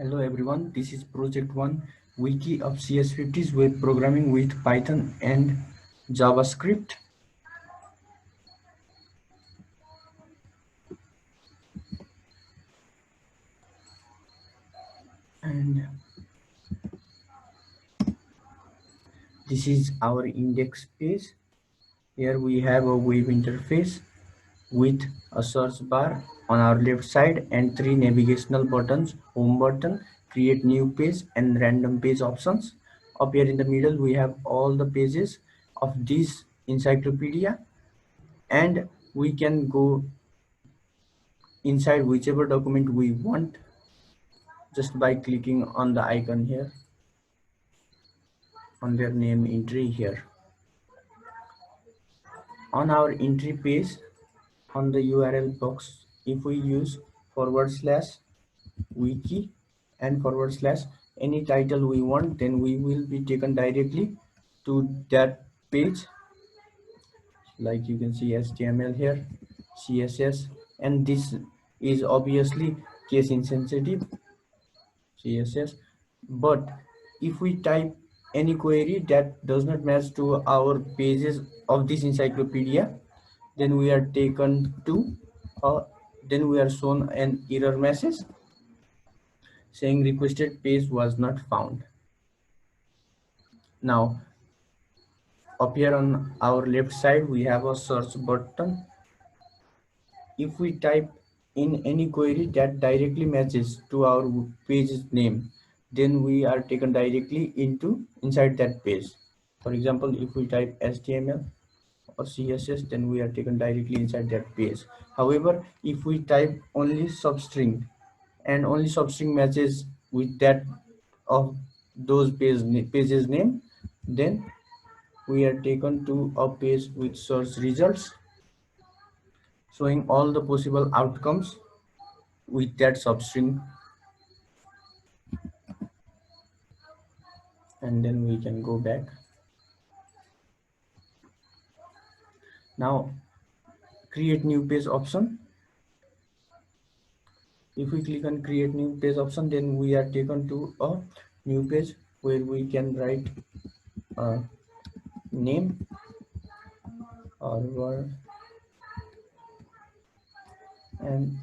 Hello everyone, this is Project 1 Wiki of CS50's web programming with Python and JavaScript. And this is our index page. Here we have a web interface with a search bar on our left side and three navigational buttons: home button, create new page, and random page options. Up here in the middle we have all the pages of this encyclopedia, and we can go inside whichever document we want just by clicking on the icon here on their name entry here. On our entry page, on the URL box, if we use /wiki and / any title we want, then we will be taken directly to that page. Like you can see HTML here, CSS, and this is obviously case insensitive CSS. But if we type any query that does not match to our pages of this encyclopedia, then we are taken to then we are shown an error message saying requested page was not found. Now up here on our left side we have a search button. If we type in any query that directly matches to our page's name, then we are taken directly inside that page. For example, if we type HTML or CSS, then we are taken directly inside that page. However, if we type only substring and only substring matches with that of those pages name, then we are taken to a page with search results showing all the possible outcomes with that substring, and then we can go back. Now create new page option. If we click on create new page option, then we are taken to a new page where we can write a name or word and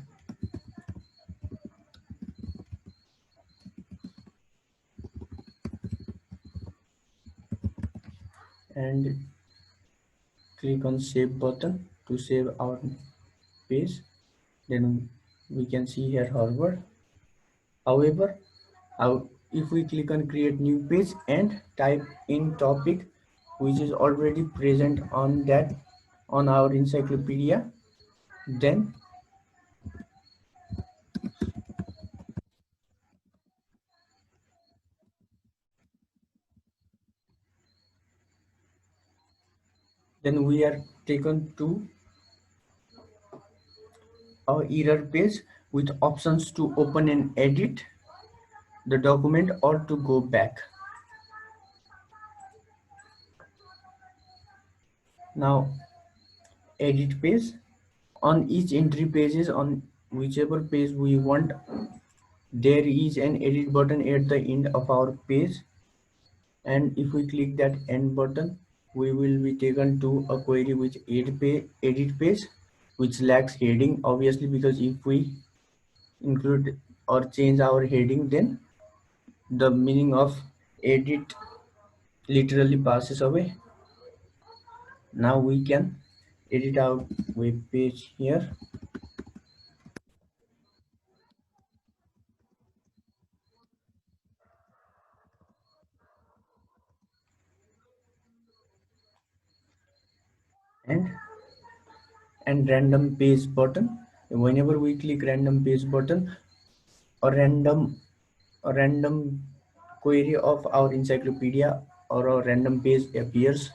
click on save button to save our page. Then we can see here Harvard. However, if we click on create new page and type in topic which is already present on our encyclopedia, then we are taken to our error page with options to open and edit the document or to go back. Now edit page. On each entry pages, on whichever page we want, there is an edit button at the end of our page, and if we click that end button, we will be taken to a query with edit page which lacks heading, obviously, because if we include or change our heading, then the meaning of edit literally passes away. Now we can edit our web page here. And random page button. Whenever we click random page button, a random query of our encyclopedia or a random page appears.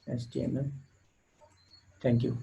HTML. Thank you.